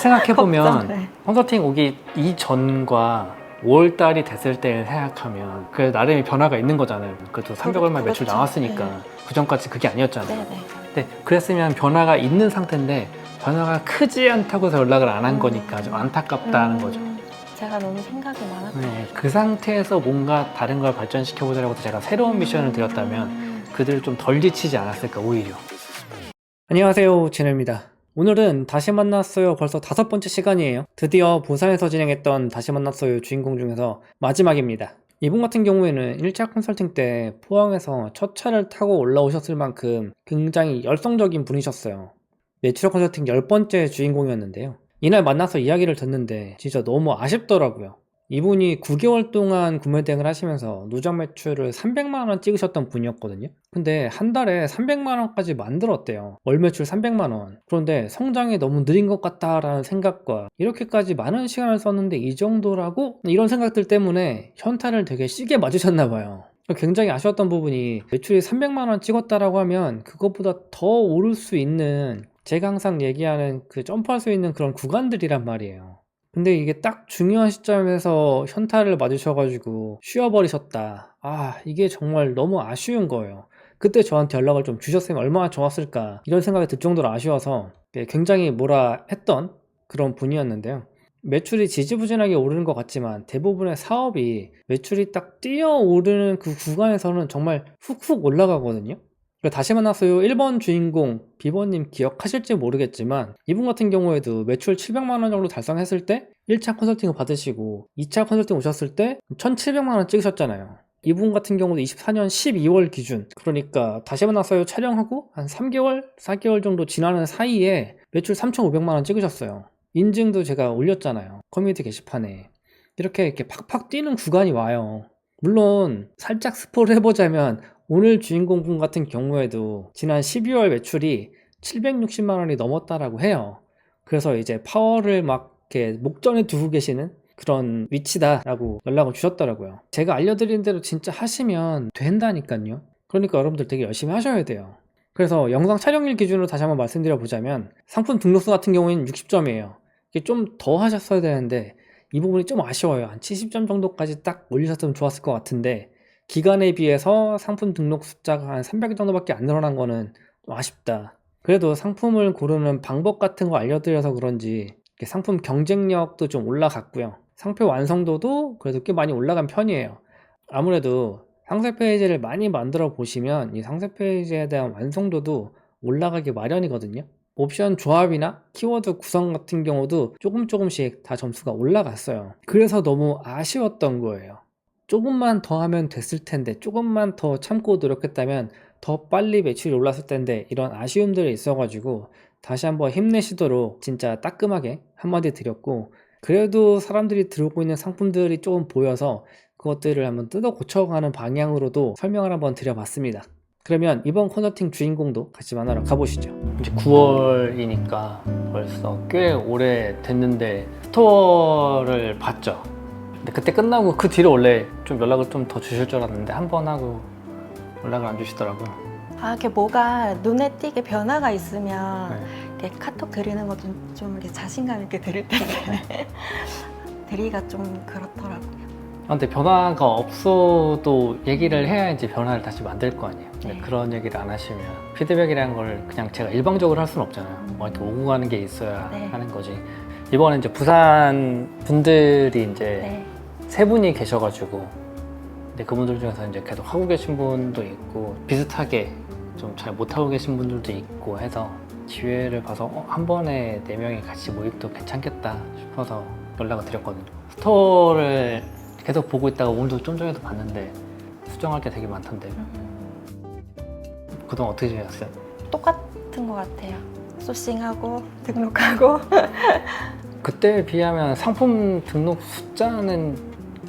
생각해보면 걱정, 네. 컨설팅 오기 이전과 5월달이 됐을 때 생각하면 그 나름의 변화가 있는 거잖아요. 그래도 300얼마 매출 그렇죠. 나왔으니까 네. 그 전까지 그게 아니었잖아요. 네네. 근데 그랬으면 변화가 있는 상태인데 변화가 크지 않다고 해서 연락을 안 한 거니까 좀 안타깝다는 거죠. 제가 너무 생각이 많았던 네, 그 상태에서 뭔가 다른 걸 발전시켜 보자고 제가 새로운 미션을 드렸다면 그들을 좀 덜 지치지 않았을까 오히려. 안녕하세요, 진우입니다. 오늘은 다시 만났어요 벌써 5번째 시간이에요. 드디어 부산에서 진행했던 다시 만났어요 주인공 중에서 마지막입니다. 이분 같은 경우에는 1차 컨설팅 때 포항에서 첫 차를 타고 올라오셨을 만큼 굉장히 열성적인 분이셨어요. 매출업 컨설팅 10번째 주인공이었는데요. 이날 만나서 이야기를 듣는데 진짜 너무 아쉽더라고요. 이분이 9개월 동안 구매 대행을 하시면서 누적 매출을 300만원 찍으셨던 분이었거든요. 근데 한 달에 300만원까지 만들었대요. 월 매출 300만원. 그런데 성장이 너무 느린 것 같다라는 생각과 이렇게까지 많은 시간을 썼는데 이 정도라고? 이런 생각들 때문에 현타를 되게 시게 맞으셨나봐요. 굉장히 아쉬웠던 부분이 매출이 300만원 찍었다라고 하면 그것보다 더 오를 수 있는, 제가 항상 얘기하는 그 점프할 수 있는 그런 구간들이란 말이에요. 근데 이게 딱 중요한 시점에서 현타를 맞으셔가지고 쉬어버리셨다. 이게 정말 너무 아쉬운 거예요. 그때 저한테 연락을 좀 주셨으면 얼마나 좋았을까 이런 생각이 들 정도로 아쉬워서 굉장히 뭐라 했던 그런 분이었는데요. 매출이 지지부진하게 오르는 것 같지만 대부분의 사업이 매출이 딱 뛰어오르는 그 구간에서는 정말 훅훅 올라가거든요. 다시 만났어요 1번 주인공 비버님 기억하실지 모르겠지만 이분 같은 경우에도 매출 700만원 정도 달성했을 때 1차 컨설팅을 받으시고 2차 컨설팅 오셨을 때 1700만원 찍으셨잖아요. 이분 같은 경우도 24년 12월 기준, 그러니까 다시 만났어요 촬영하고 한 3개월 4개월 정도 지나는 사이에 매출 3500만원 찍으셨어요. 인증도 제가 올렸잖아요, 커뮤니티 게시판에. 이렇게 팍팍 뛰는 구간이 와요. 물론 살짝 스포를 해보자면 오늘 주인공분 같은 경우에도 지난 12월 매출이 760만원이 넘었다라고 해요. 그래서 이제 파워를 막 이렇게 목전에 두고 계시는 그런 위치다라고 연락을 주셨더라고요. 제가 알려드린 대로 진짜 하시면 된다니까요. 그러니까 여러분들 되게 열심히 하셔야 돼요. 그래서 영상 촬영일 기준으로 다시 한번 말씀드려 보자면 상품 등록수 같은 경우에는 60점이에요. 이게 좀 더 하셨어야 되는데 이 부분이 좀 아쉬워요. 한 70점 정도까지 딱 올리셨으면 좋았을 것 같은데 기간에 비해서 상품 등록 숫자가 한 300개 정도밖에 안 늘어난 거는 좀 아쉽다. 그래도 상품을 고르는 방법 같은 거 알려드려서 그런지 상품 경쟁력도 좀 올라갔고요. 상표 완성도도 그래도 꽤 많이 올라간 편이에요. 아무래도 상세 페이지를 많이 만들어 보시면 이 상세 페이지에 대한 완성도도 올라가기 마련이거든요. 옵션 조합이나 키워드 구성 같은 경우도 조금씩 다 점수가 올라갔어요. 그래서 너무 아쉬웠던 거예요. 조금만 더 하면 됐을 텐데, 조금만 더 참고 노력했다면 더 빨리 매출이 올랐을 텐데, 이런 아쉬움들이 있어가지고 다시 한번 힘내시도록 진짜 따끔하게 한마디 드렸고, 그래도 사람들이 들어오고 있는 상품들이 조금 보여서 그것들을 한번 뜯어 고쳐가는 방향으로도 설명을 한번 드려봤습니다. 그러면 이번 컨설팅 주인공도 같이 만나러 가보시죠. 이제 9월이니까 벌써 꽤 오래 됐는데 스토어를 봤죠. 근데 그때 끝나고 그 뒤로 원래 좀 연락을 좀 더 주실 줄 알았는데 한 번 하고 연락을 안 주시더라고요. 이렇게 뭐가 눈에 띄게 변화가 있으면 네. 이렇게 카톡 드리는 거 좀 이렇게 자신감 있게 드릴 텐데 드리기가 좀 그렇더라고요. 근데 변화가 없어도 얘기를 해야 이제 변화를 다시 만들 거 아니에요. 근데 네. 그런 얘기를 안 하시면 피드백이라는 걸 그냥 제가 일방적으로 할 수는 없잖아요. 뭐 이렇게 오고 가는 게 있어야 네. 하는 거지. 이번에 이제 부산 분들이 이제 네. 세 분이 계셔가지고, 근데 그분들 중에서 이제 계속 하고 계신 분도 있고 비슷하게 좀 잘 못하고 계신 분들도 있고 해서 기회를 봐서 한 번에 4명이 같이 모임도 괜찮겠다 싶어서 연락을 드렸거든요. 스토어를 계속 보고 있다가 오늘도 좀 전에도 봤는데 수정할 게 되게 많던데 그동안 어떻게 지내셨어요? 똑같은 것 같아요. 소싱하고 등록하고 그때에 비하면 상품 등록 숫자는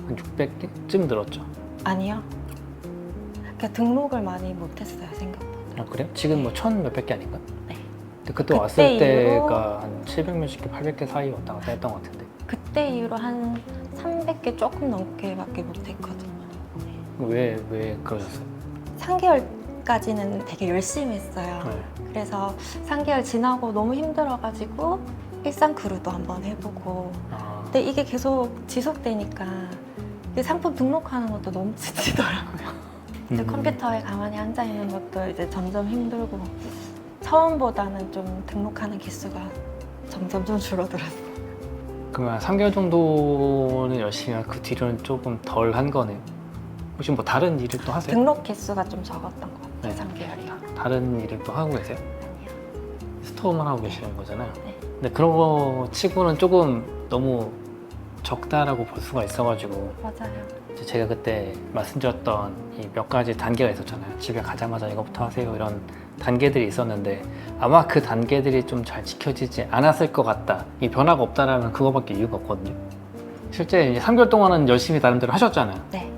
한 600개쯤 늘었죠. 아니요. 그러니까 등록을 많이 못했어요, 생각보다. 그래요? 지금 뭐 1000 몇백 개 아닌가? 네. 근데 그때 왔을 때가 한 700 몇십 개, 800개 사이 왔다 갔다 했던 것 같은데. 그때 이후로 한 300개 조금 넘게밖에 못했거든요. 왜 그러셨어요? 3개월까지는 되게 열심히 했어요. 네. 그래서 3개월 지나고 너무 힘들어가지고 일상 크루도 한번 해보고. 아, 근데 이게 계속 지속되니까 이 상품 등록하는 것도 너무 지치더라고요. 이제 컴퓨터에 가만히 앉아 있는 것도 이제 점점 힘들고 처음보다는 좀 등록하는 기수가 점점 좀 줄어들었어요. 그러면 3개월 정도는 열심히 하고 그 뒤로는 조금 덜 한 거네요. 혹시 뭐 다른 일을 또 하세요? 등록 기수가 좀 적었던 것 같아요. 네. 3개월이요. 다른 일을 또 하고 계세요? 아니요. 스토어만 하고 계시는 거잖아요. 네. 근데 그런 거 치고는 조금 너무 적다라고 볼 수가 있어가지고 맞아요. 이제 제가 그때 말씀드렸던 이 몇 가지 단계가 있었잖아요. 집에 가자마자 이거부터 하세요 이런 단계들이 있었는데 아마 그 단계들이 좀 잘 지켜지지 않았을 것 같다. 이 변화가 없다라면 그거밖에 이유가 없거든요. 실제 이제 3개월 동안은 열심히 나름대로 하셨잖아요. 네.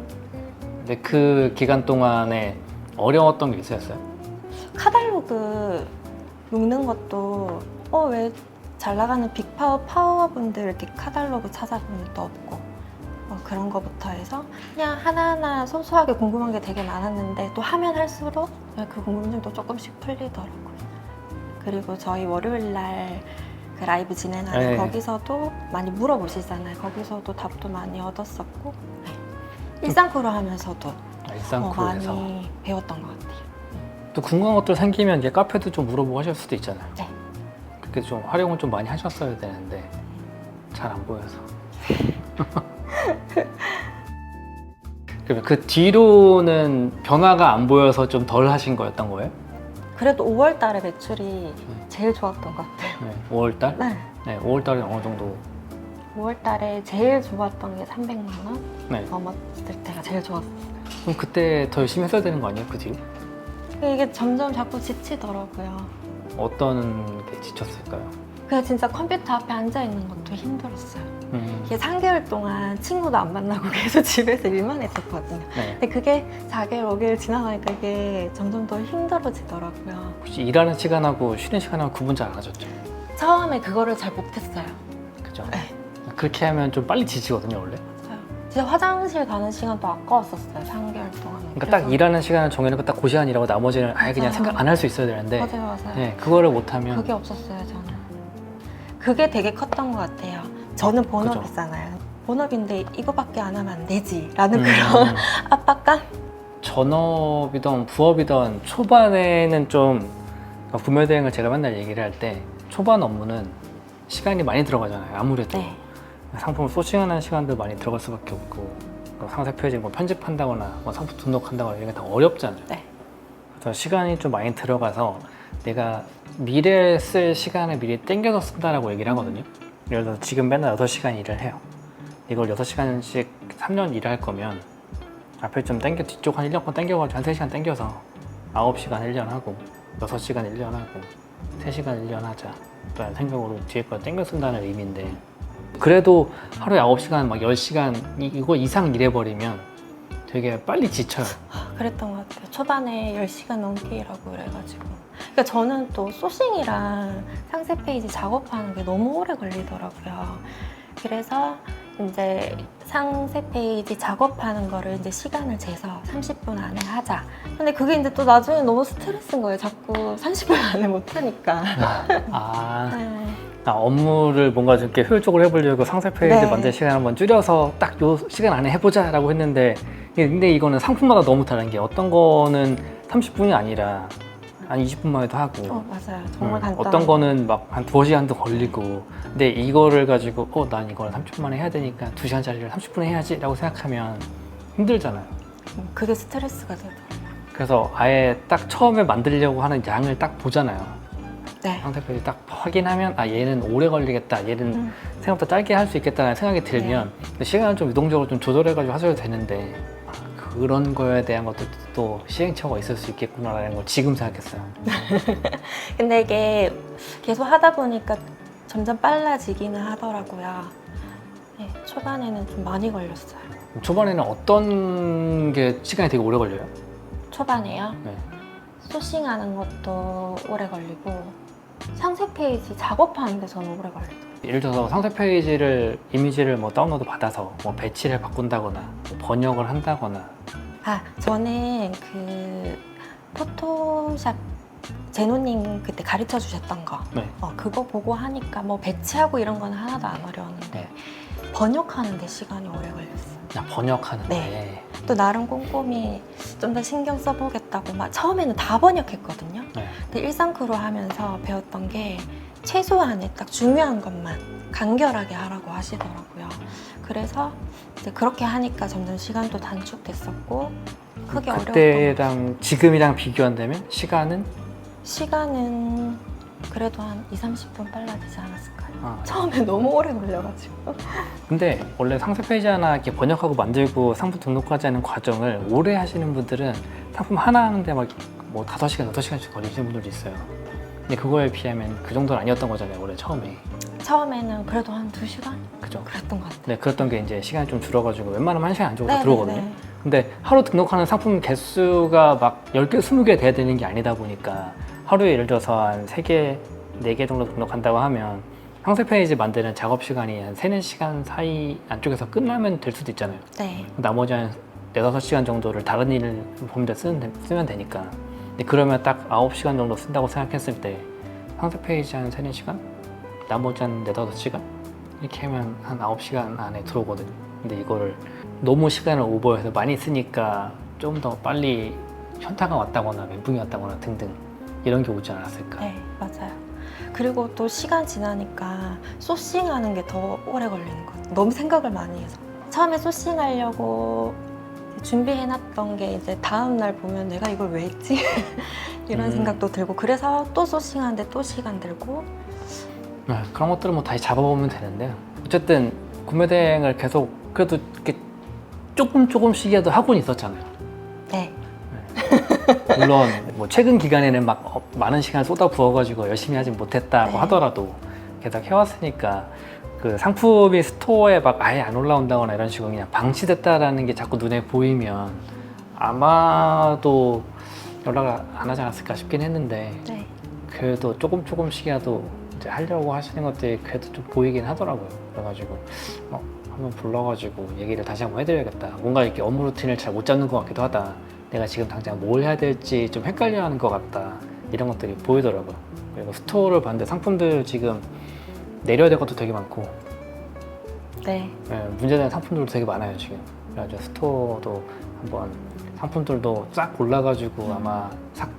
근데 그 기간 동안에 어려웠던 게 있으셨어요? 카탈로그 묶는 것도 왜 잘 나가는 빅파워 파워분들 이렇게 카탈로그 찾아보면 또 없고 그런 거부터 해서 그냥 하나하나 소소하게 궁금한 게 되게 많았는데 또 하면 할수록 그 궁금증도 조금씩 풀리더라고요. 그리고 저희 월요일 날 그 라이브 진행하는 네. 거기서도 많이 물어보시잖아요. 거기서도 답도 많이 얻었었고 네. 일상크루 하면서도 일상크루에서 많이 배웠던 것 같아요. 또 궁금한 것들 생기면 이제 카페도 좀 물어보고 하실 수도 있잖아요. 네. 그렇게 좀 활용을 좀 많이 하셨어야 되는데 잘 안 보여서. 그러면 그 뒤로는 변화가 안 보여서 좀 덜 하신 거였던 거예요? 그래도 5월 달에 매출이 제일 좋았던 것 같아요. 네, 5월 달? 네. 네, 5월 달에 어느 정도? 5월 달에 제일 좋았던 게 300만 원 네. 넘었을 때가 제일 좋았어요. 그럼 그때 더 열심히 했어야 되는 거 아니에요? 그 뒤로? 이게 점점 자꾸 지치더라고요. 어떤 게 지쳤을까요? 그냥 진짜 컴퓨터 앞에 앉아 있는 것도 힘들었어요. 이게 3개월 동안 친구도 안 만나고 계속 집에서 일만 했었거든요. 네. 근데 그게 4개월, 5개월 지나가니까 이게 점점 더 힘들어지더라고요. 혹시 일하는 시간하고 쉬는 시간하고 구분 잘 안 하셨죠? 처음에 그거를 잘 못했어요. 그죠? 네. 그렇게 하면 좀 빨리 지치거든요, 원래. 진짜 화장실 가는 시간도 아까웠었어요. 3개월 동안. 그러니까 딱 일하는 시간을 정해놓고 딱 그 시간 일하고 나머지는 아예 그냥 맞아요. 생각 안 할 수 있어야 되는데 맞아요. 네, 그거를 못하면 그게 없었어요, 저는. 그게 되게 컸던 것 같아요. 저는 그죠. 본업이잖아요. 본업인데 이거밖에 안 하면 안 되지 라는 그런 압박감? 전업이든 부업이든 초반에는 좀 구매대행을 제가 맨날 얘기를 할 때 초반 업무는 시간이 많이 들어가잖아요. 아무래도 네. 상품을 소싱하는 시간도 많이 들어갈 수밖에 없고 상세 페이지 뭐 편집한다거나 뭐 상품 등록한다거나 이게 다 어렵잖아요. 네. 그래서 시간이 좀 많이 들어가서 내가 미래에 쓸 시간을 미리 땡겨서 쓴다라고 얘기를 하거든요. 예를 들어서 지금 맨날 6시간 일을 해요. 이걸 6시간씩 3년 일을 할 거면 앞에 좀 땡겨, 뒤쪽 한 1년 건 땡겨가지고 한 3시간 땡겨서 9시간 1년 하고 6시간 1년 하고 3시간 1년 하자 라는 생각으로 뒤에 거 땡겨 쓴다는 의미인데 그래도 하루에 9시간 막 10시간 이거 이상 일해버리면 되게 빨리 지쳐요. 그랬던 것 같아요. 초반에 10시간 넘게 일하고 그래가지고. 그러니까 저는 또 소싱이랑 상세 페이지 작업하는 게 너무 오래 걸리더라고요. 그래서 이제 상세 페이지 작업하는 거를 이제 시간을 재서 30분 안에 하자. 근데 그게 이제 또 나중에 너무 스트레스인 거예요. 자꾸 30분 안에 못 하니까. 네. 업무를 뭔가 좀 이렇게 효율적으로 해보려고 상세 페이지 네. 만들 시간 한번 줄여서 딱 요 시간 안에 해보자라고 했는데 근데 이거는 상품마다 너무 다른 게 어떤 거는 30분이 아니라 한 20분만 해도 하고 맞아요. 정말 간단한 어떤 거는 막 한 2시간도 걸리고 근데 이거를 가지고 난 이걸 30분 만에 해야 되니까 2시간짜리를 30분에 해야지 라고 생각하면 힘들잖아요. 그게 스트레스가 되더라고요. 그래서 아예 딱 처음에 만들려고 하는 양을 딱 보잖아요. 네. 상세 페이지 딱 확인하면 얘는 오래 걸리겠다 얘는 생각보다 짧게 할 수 있겠다는 생각이 들면 시간을 좀 유동적으로 좀 조절해가지고 하셔도 되는데 그런 거에 대한 것도 또 시행착오가 있을 수 있겠구나라는 걸 지금 생각했어요. 근데 이게 계속 하다 보니까 점점 빨라지기는 하더라고요. 네, 초반에는 좀 많이 걸렸어요. 초반에는 어떤 게 시간이 되게 오래 걸려요? 초반에요? 네. 소싱하는 것도 오래 걸리고 상세 페이지 작업하는 데 저는 오래 걸리더라고요. 예를 들어서 상세 페이지를 이미지를 뭐 다운로드 받아서 뭐 배치를 바꾼다거나 뭐 번역을 한다거나 저는 그 포토샵 제노님 그때 가르쳐 주셨던 거 네. 그거 보고 하니까 뭐 배치하고 이런 건 하나도 안 어려웠는데 네. 번역하는데 시간이 오래 걸렸어요. 야, 번역하는데. 네. 또 나름 꼼꼼히 좀 더 신경 써보겠다고 막 처음에는 다 번역했거든요. 네. 근데 일상크루 하면서 배웠던 게 최소한의 딱 중요한 것만 간결하게 하라고 하시더라고요. 그래서 이제 그렇게 하니까 점점 시간도 단축됐었고 크게 어려웠던 것 같아요. 그때랑 지금이랑 비교한다면 시간은 그래도 한 2~30분 빨라지지 않았을까요? 아, 처음에 너무 오래 걸려가지고. 근데 원래 상세 페이지 하나 이렇게 번역하고 만들고 상품 등록하지 않은 과정을 오래 하시는 분들은 상품 하나 하는데 막 뭐 5시간, 6시간씩 걸리시는 분들도 있어요. 근데 그거에 비하면 그 정도는 아니었던 거잖아요, 원래 처음에. 처음에는 그래도 한 2시간? 그죠? 그랬던 것 같아요. 네, 그랬던 게 이제 시간이 좀 줄어가지고 웬만하면 1시간 안 주고 다 들어오거든요. 네네네. 근데 하루 등록하는 상품 개수가 막 10개, 20개 돼야 되는 게 아니다 보니까 하루에 예를 들어서 한 3개, 4개 정도 등록한다고 하면 상세 페이지 만드는 작업 시간이 한 3~4시간 사이 안쪽에서 끝나면 될 수도 있잖아요. 네. 나머지 한 4~5시간 정도를 다른 일 보는데 쓰면 되니까. 근데 그러면 딱 9시간 정도 쓴다고 생각했을 때 상세 페이지 한 3~4시간? 나머지 한 4~5시간? 이렇게 하면 한 9시간 안에 들어오거든요. 근데 이거를 너무 시간을 오버해서 많이 쓰니까 좀 더 빨리 현타가 왔다거나 멘붕이 왔다거나 등등 이런 게 오지 않았을까. 네, 맞아요. 그리고 또 시간 지나니까 소싱하는 게 더 오래 걸리는 것 같아요. 너무 생각을 많이 해서. 처음에 소싱하려고 준비해놨던 게 이제 다음날 보면 내가 이걸 왜 했지? 이런 생각도 들고 그래서 또 소싱하는데 또 시간 들고 네, 그런 것들은 뭐 다시 잡아보면 되는데 어쨌든 구매 대행을 계속 그래도 이렇게 조금씩이라도 하고는 있었잖아요. 네. 물론 뭐 최근 기간에는 막 많은 시간 쏟아 부어가지고 열심히 하진 못했다고 네. 하더라도 계속 해왔으니까 그 상품이 스토어에 막 아예 안 올라온다거나 이런 식으로 그냥 방치됐다라는 게 자꾸 눈에 보이면 아마도 연락을 안 하지 않았을까 싶긴 했는데 네. 그래도 조금씩이라도 이제 하려고 하시는 것들이 그래도 좀 보이긴 하더라고요. 그래가지고 한번 불러가지고 얘기를 다시 한번 해드려야겠다. 뭔가 이렇게 업무 루틴을 잘 못 잡는 것 같기도 하다. 내가 지금 당장 뭘 해야 될지 좀 헷갈려하는 것 같다. 이런 것들이 보이더라고요. 그리고 스토어를 봤는데 상품들 지금 내려야 될 것도 되게 많고 네. 문제되는 상품들도 되게 많아요 지금. 그래가지고 스토어도 한번 상품들도 싹 골라가지고 아마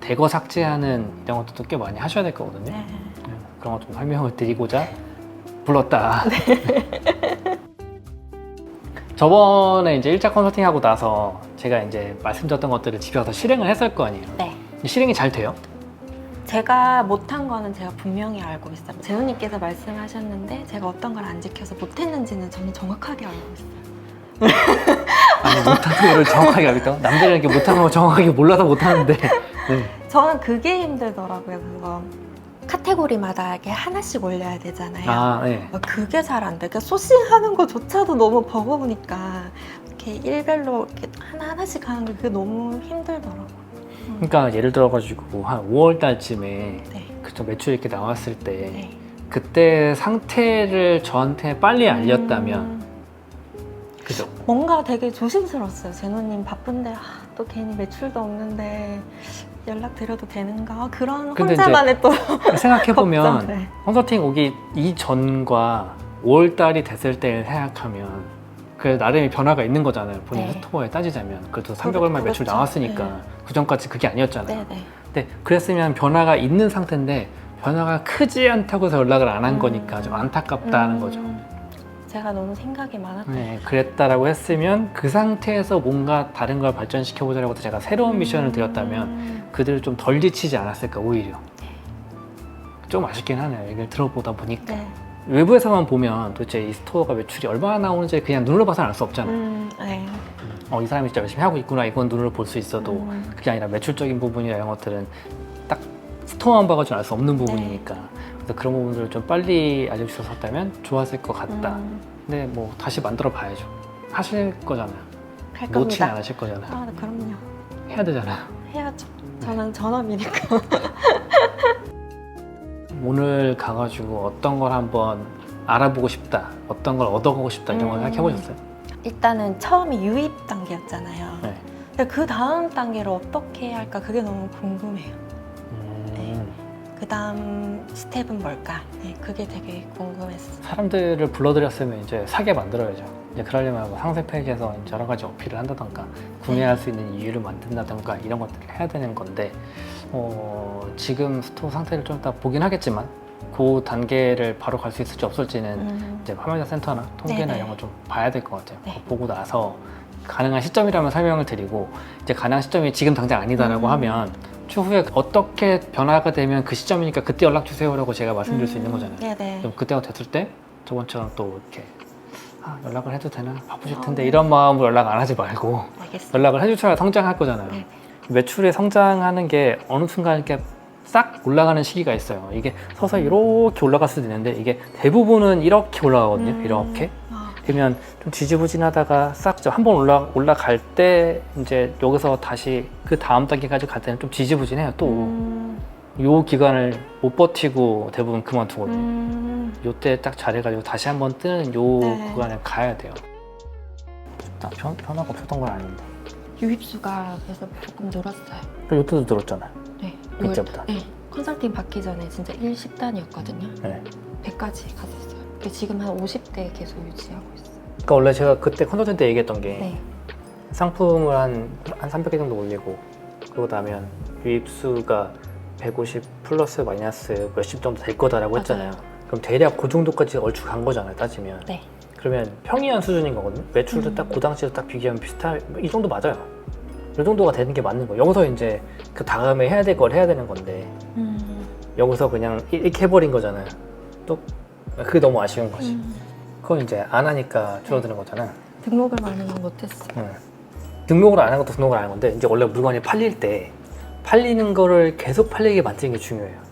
대거 삭제하는 이런 것도 꽤 많이 하셔야 될 거거든요. 네. 그런 것 좀 설명을 드리고자 불렀다. 저번에 이제 1차 컨설팅 하고 나서 제가 이제 말씀드렸던 것들을 집에 가서 실행을 했을 거 아니에요. 네. 실행이 잘 돼요? 제가 못한 거는 제가 분명히 알고 있어요. 제노님께서 말씀하셨는데 제가 어떤 걸 안 지켜서 못했는지는 저는 정확하게 알고 있어요. 아니 못하는 거를 정확하게 알겠다. 남들은 이렇게 못하는 걸 정확하게 몰라서 못하는데. 네. 저는 그게 힘들더라고요. 그거 카테고리마다 이렇게 하나씩 올려야 되잖아요. 아, 네. 그게 잘 안 돼. 그러니까 소싱하는 거조차도 너무 버거우니까 이렇게 일별로 이렇게 하나씩 하는 게 그게 너무 힘들더라고요. 그러니까 예를 들어가지고 한 5월 달쯤에 네. 그쵸 매출이 이렇게 나왔을 때 네. 그때 상태를 저한테 빨리 알렸다면 그죠? 뭔가 되게 조심스러웠어요. 제노님 바쁜데 또 괜히 매출도 없는데 연락 드려도 되는가? 그런 근데 혼자만의 또 생각해보면 걱정. 네. 컨설팅 오기 이전과 5월 달이 됐을 때를 생각하면 그 나름의 변화가 있는 거잖아요. 본인 네. 스토어에 따지자면 그래도 300얼마 매출 그렇죠. 나왔으니까 네. 그 전까지 그게 아니었잖아요. 네네. 근데 그랬으면 변화가 있는 상태인데 변화가 크지 않다고 해서 연락을 안 한 거니까 좀 안타깝다는 거죠. 제가 너무 생각이 많았던 네, 그랬다라고 했으면 그 상태에서 뭔가 다른 걸 발전시켜 보자라고 제가 새로운 미션을 드렸다면 그들을 좀 덜 지치지 않았을까 오히려. 좀 아쉽긴 하네요. 얘기를 들어보다 보니까. 네. 외부에서만 보면 도대체 이 스토어가 매출이 얼마나 나오는지 그냥 눈으로 봐서는 알 수 없잖아요. 네. 이 사람이 진짜 열심히 하고 있구나 이건 눈으로 볼 수 있어도 그게 아니라 매출적인 부분이나 이런 것들은 딱 스토어만 봐가지고 알 수 없는 부분이니까 그래서 그런 부분들을 좀 빨리 알려주셨다면 좋았을 것 같다. 근데 뭐 다시 만들어 봐야죠. 하실 거잖아요. 할 놓지 겁니다. 않으실 거잖아요. 아, 그럼요. 해야 되잖아요. 해야죠. 저는 전업이니까. 오늘 가가지고 어떤 걸 한번 알아보고 싶다, 어떤 걸 얻어가고 싶다 이런 걸 생각해 보셨어요? 일단은 처음이 유입 단계였잖아요. 네. 근데 그 다음 단계를 어떻게 할까 그게 너무 궁금해요. 그 다음 스텝은 뭘까? 네, 그게 되게 궁금했어요. 사람들을 불러들였으면 이제 사게 만들어야죠. 이제 그러려면 뭐 상세 페이지에서 이제 여러 가지 어필을 한다던가 구매할 수 있는 이유를 만든다던가 이런 것들을 해야 되는 건데 지금 스토어 상태를 좀 이따 보긴 하겠지만 그 단계를 바로 갈 수 있을지 없을지는 이제 판매자 센터나 통계나 네네. 이런 걸 좀 봐야 될 것 같아요. 네. 그거 보고 나서 가능한 시점이라면 설명을 드리고 이제 가능한 시점이 지금 당장 아니다라고 하면 추후에 어떻게 변화가 되면 그 시점이니까 그때 연락 주세요라고 제가 말씀드릴 수 있는 거잖아요. 네네. 그럼 그때가 됐을 때 저번처럼 또 이렇게 연락을 해도 되나 바쁘실 텐데 네. 이런 마음으로 연락 안 하지 말고 알겠습니다. 연락을 해주셔야 성장할 거잖아요. 네. 매출이 성장하는 게 어느 순간 이렇게 싹 올라가는 시기가 있어요. 이게 서서히 이렇게 올라갈 수도 있는데 이게 대부분은 이렇게 올라가거든요. 이렇게. 그러면 좀 지지부진하다가 싹 한 번 올라갈 때 이제 여기서 다시 그 다음 단계까지 갈 때는 좀 지지부진해요. 또 요 기간을 못 버티고 대부분 그만두거든요. 요때 딱 잘해가지고 다시 한번 뜨는 요 네. 구간을 가야 돼요. 변화가 없었던 건 아닌데. 유입수가 그래서 조금 늘었어요. 요때도 늘었잖아요. 네. 그때보다. 네. 컨설팅 받기 전에 진짜 110단이었거든요. 네. 100까지 갔었어요. 근데 지금 한 50대 계속 유지하고 있어요. 그러니까 원래 제가 그때 컨설팅 때 얘기했던 게 네. 상품을 한 300개 정도 올리고 그러고 나면 유입수가 150 플러스 마이너스 몇십 정도 될 거다라고 했잖아요. 맞아요. 그럼 대략 그 정도까지 얼추 간 거잖아요, 따지면. 네. 그러면 평이한 수준인 거거든요. 매출도 딱 그 당시에 딱 비교하면 비슷한 이 정도 맞아요. 이 정도가 되는 게 맞는 거예요. 여기서 이제 그 다음에 해야 될 걸 해야 되는 건데 여기서 그냥 이렇게 해버린 거잖아요. 또 그게 너무 아쉬운 거지. 그건 이제 안 하니까 줄어드는 거잖아. 등록을 많이 못했어요. 등록을 안 한 것도 등록을 안 한 건데 이제 원래 물건이 팔릴 때 팔리는 거를 계속 팔리게 만드는 게 중요해요.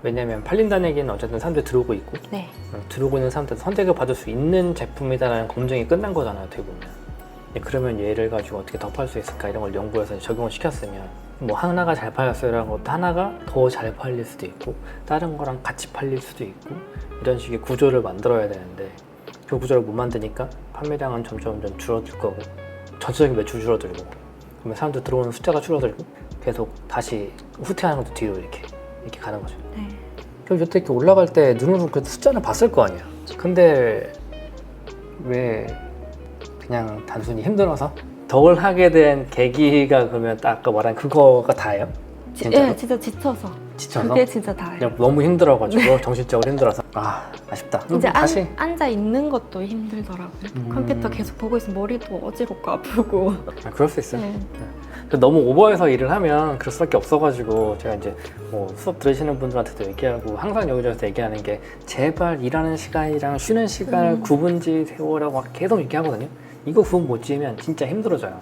왜냐면 팔린다는 얘기는 어쨌든 사람들이 들어오고 있고 네. 들어오고 있는 사람들 선택을 받을 수 있는 제품이다라는 검증이 끝난 거잖아요, 어떻게 보면. 그러면 얘를 가지고 어떻게 더 팔 수 있을까 이런 걸 연구해서 적용을 시켰으면 뭐 하나가 잘 팔렸어요라는 것도 하나가 더 잘 팔릴 수도 있고 다른 거랑 같이 팔릴 수도 있고 이런 식의 구조를 만들어야 되는데 그 구조를 못 만드니까 판매량은 점점 줄어들 거고 전체적인 매출 줄어들고 그러면 사람들 들어오는 숫자가 줄어들고 계속 다시 후퇴하는 것도 뒤로 이렇게 가는 거죠. 네. 그럼 이때 이렇게 올라갈 때 눈으로 그 숫자는 봤을 거 아니야. 근데 왜 그냥 단순히 힘들어서 덜 하게 된 계기가 그러면 딱 아까 말한 그거가 다예요? 진짜로? 네, 진짜 지쳐서. 지쳐서? 그게 진짜 다예요. 그냥 너무 힘들어가지고 정신적으로 힘들어서 아쉽다. 이제 다시 앉아 있는 것도 힘들더라고요. 컴퓨터 계속 보고 있으면 머리도 어지럽고 아프고. 그럴 수 있어요. 네. 너무 오버해서 일을 하면 그럴 수밖에 없어가지고 제가 이제 뭐 수업 들으시는 분들한테도 얘기하고 항상 여기저기서 얘기하는 게 제발 일하는 시간이랑 쉬는 시간을 구분지 세워라고 계속 얘기하거든요. 이거 구분 못 지으면 진짜 힘들어져요.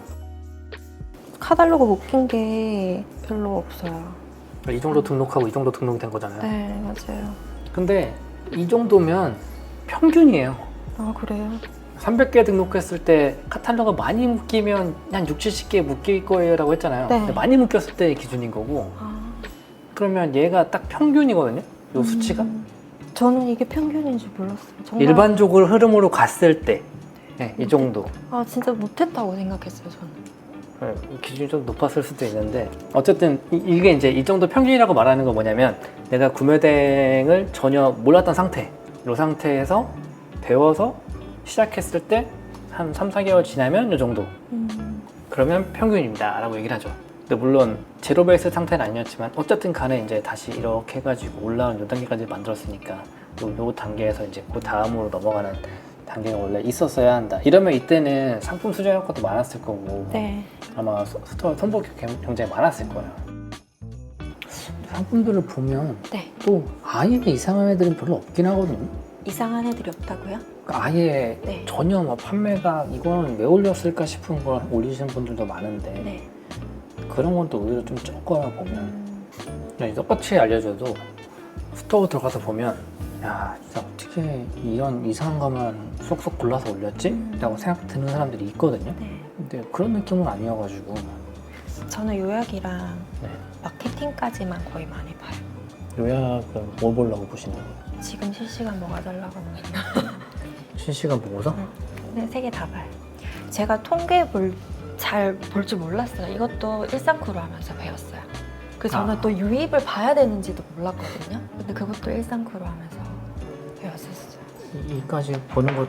카달로그 못 낀 게 별로 없어요. 이 정도 등록하고 이 정도 등록이 된 거잖아요. 네, 맞아요. 근데 이 정도면 평균이에요. 아, 그래요? 300개 등록했을 때 카탈로그 많이 묶이면 한 6, 70개 묶일 거예요 라고 했잖아요. 네. 근데 많이 묶였을 때 기준인 거고 그러면 얘가 딱 평균이거든요. 요 수치가. 저는 이게 평균인지 몰랐어요. 정말. 일반적으로 흐름으로 갔을 때 이 정도. 아, 진짜 못했다고 생각했어요, 저는. 이 기준이 좀 높았을 수도 있는데 어쨌든 이게 이제 이 정도 평균이라고 말하는 건 뭐냐면 내가 구매 대행을 전혀 몰랐던 상태 이 상태에서 배워서 시작했을 때 한 3, 4개월 지나면 이 정도 그러면 평균입니다 라고 얘기를 하죠. 근데 물론 제로 베이스 상태는 아니었지만 어쨌든 간에 이제 다시 이렇게 해가지고 올라온 요 단계까지 만들었으니까 요 단계에서 이제 그 다음으로 넘어가는 단계가 원래 있었어야 한다. 이러면 이때는 상품 수정 효과도 많았을 거고 네. 아마 스토어 선보 굉장히 많았을 거예요. 상품들을 보면 네. 또 아예 이상한 애들은 별로 없긴 하거든요. 이상한 애들이 없다고요? 그러니까 아예 네. 전혀 뭐 판매가 이거는 왜 올렸을까 싶은 걸 올리시는 분들도 많은데 네. 그런 건 또 오히려 좀 적어요 보면. 그냥 똑같이 알려줘도 스토어 들어가서 보면 야 진짜 어떻게 이런 이상한 것만 쏙쏙 골라서 올렸지? 라고 생각 드는 사람들이 있거든요. 네. 근데 그런 느낌은 아니어가지고 저는 요약이랑 네. 마케팅까지만 거의 많이 봐요. 요약은 뭘 보려고 보시는 거예요? 지금 실시간 뭐가 잘 나가는 실시간 보고서? 네, 3개 다 봐요. 제가 통계 잘 볼 줄 몰랐어요. 이것도 일상크루 하면서 배웠어요. 그 저는 또 유입을 봐야 되는지도 몰랐거든요. 근데 그것도 일상크루 하면서 배웠었어요. 이까지 보는 거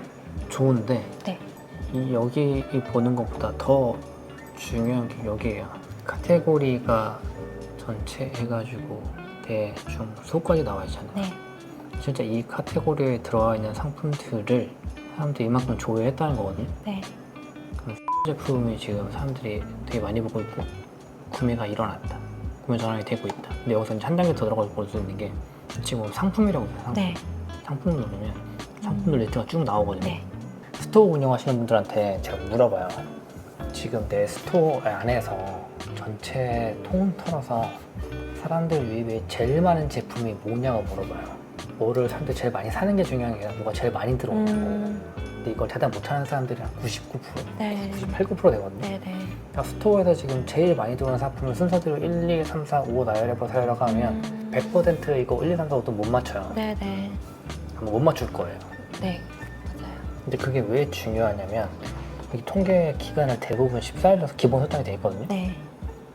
좋은데 네. 여기 보는 것보다 더 중요한 게 여기에요. 카테고리가 전체 해가지고 대중 소까지 나와 있잖아요. 네. 진짜 이 카테고리에 들어와 있는 상품들을 사람들이 이만큼 조회했다는 거거든요. 네. 그럼 제품이 지금 사람들이 되게 많이 보고 있고 구매가 일어났다. 구매 전환이 되고 있다. 근데 여기서 이제 한 단계 더 들어가서 볼 수 있는 게 지금 상품이라고 해요. 상품. 네. 상품을 누르면 상품들 리스트가 쭉 나오거든요. 네. 스토어 운영하시는 분들한테 제가 물어봐요. 지금 내 스토어 안에서 전체 통 털어서 사람들 유입에 제일 많은 제품이 뭐냐고 물어봐요. 뭐를 사람들이 제일 많이 사는 게 중요한 게 아니라 뭐가 제일 많이 들어오는 거고. 근데 이걸 대답 못하는 사람들이 한 99%, 네. 98~9% 되거든요. 네. 네. 그러니까 스토어에서 지금 제일 많이 들어오는 상품을 순서대로 1, 2, 3, 4, 5 나열해보세요라고 하면 100% 이거 1, 2, 3, 4, 5도 못 맞춰요. 네. 네. 못 맞출 거예요. 네. 맞아요. 근데 그게 왜 중요하냐면 이 통계 기간을 대부분 14일로 기본 설정이 돼 있거든요. 네.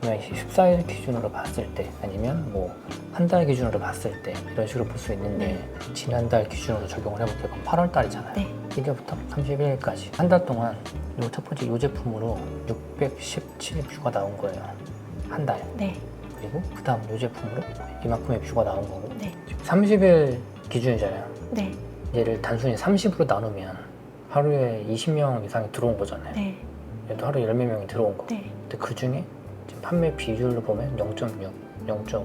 그러면 14일 기준으로 봤을 때 아니면 뭐 한 달 기준으로 봤을 때 이런 식으로 볼 수 있는데 지난달 기준으로 적용을 해볼게요. 8월 달이잖아요. 네. 이제부터 31일까지 한 달 동안 요 첫 번째 이 제품으로 617의 뷰가 나온 거예요. 한 달. 네. 그리고 그 다음 이 제품으로 이만큼의 뷰가 나온 거고 네. 지금 30일 기준이잖아요. 네. 얘를 단순히 30으로 나누면 하루에 20명 이상이 들어온 거잖아요. 네. 얘도 하루에 10몇 명이 들어온 거. 네. 근데 그 중에 지금 판매 비율로 보면 0.6, 0.5,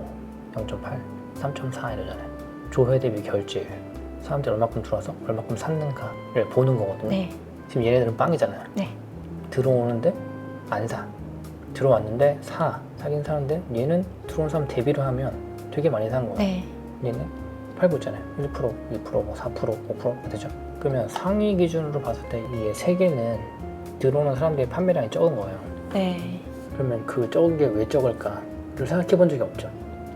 0.8, 3.4 이러잖아요. 조회 대비 결제율. 사람들이 얼마큼 들어와서 얼마큼 샀는가를 보는 거거든요. 네. 지금 얘네들은 빵이잖아요. 네. 들어오는데 안 사. 들어왔는데 사긴 사는데 얘는 들어온 사람 대비를 하면 되게 많이 사는 거예요. 네. 얘는 팔고 있잖아요. 1%, 2%, 뭐 4%, 5% 되죠. 그러면 상위 기준으로 봤을 때 이 세 개는 들어오는 사람들의 판매량이 적은 거예요. 네. 그러면 그 적은 게 왜 적을까를 생각해 본 적이 없죠.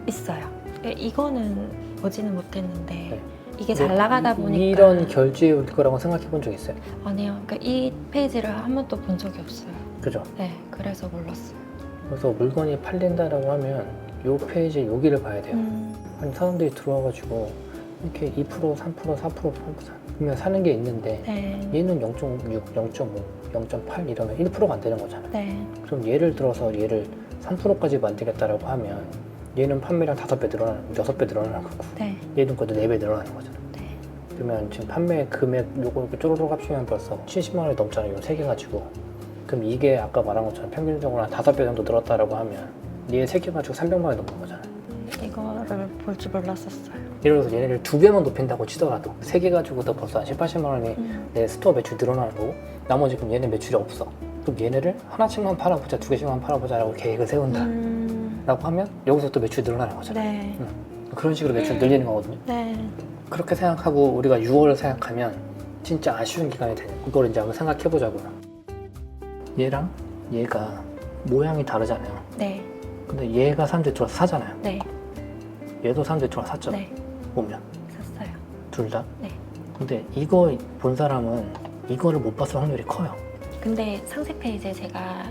있어요. 이거는 보지는 못했는데 네. 이게 잘 나가다 보니까 이런 결제일 거라고 생각해 본 적 있어요? 아니요. 그러니까 이 페이지를 한 번도 본 적이 없어요. 그죠? 네. 그래서 몰랐어요. 그래서 물건이 팔린다라고 하면 이 페이지 여기를 봐야 돼요. 아니 사람들이 들어와가지고 이렇게 2%, 3%, 4%, 8% 그러면 사는 게 있는데 네. 얘는 0.6, 0.5, 0.8 이러면 1%가 안 되는 거잖아요. 네. 그럼 예를 들어서 얘를 3%까지 만들겠다라고 하면 얘는 판매량 5배 늘어나는, 6배 늘어나는 거고 네. 얘는 것도 4배 늘어나는 거잖아요. 네. 그러면 지금 판매 금액 요거 이렇게 쪼르륵 합치면 벌써 70만 원이 넘잖아요. 이 3개 가지고. 그럼 이게 아까 말한 것처럼 평균적으로 한 5배 정도 늘었다라고 하면 얘 3개 가지고 300만 원이 넘는 거잖아요. 이거를 볼 줄 몰랐었어요. 예를 들어서 얘네를 2배만 높인다고 치더라도 3개 가지고도 벌써 한 7, 80만 원이 내 스토어 매출 늘어나는 거고 나머지 그럼 얘네 매출이 없어. 그럼 얘네를 하나씩만 팔아보자, 2개씩만 팔아보자라고 계획을 세운다 라고 하면 여기서 또 매출이 늘어나는 거잖아요. 네. 그런 식으로 매출이 늘리는 거거든요. 네. 그렇게 생각하고 우리가 6월을 생각하면 진짜 아쉬운 기간이 되는 거예요. 그걸 이제 한번 생각해 보자고요. 얘랑 얘가 모양이 다르잖아요. 네. 근데 얘가 사람들이 들어와서 사잖아요. 네. 얘도 사람들이 들어와서 샀죠. 네. 보면 샀어요. 둘 다. 네. 근데 이거 본 사람은 이거를 못 봤을 확률이 커요. 근데 상세 페이지에 제가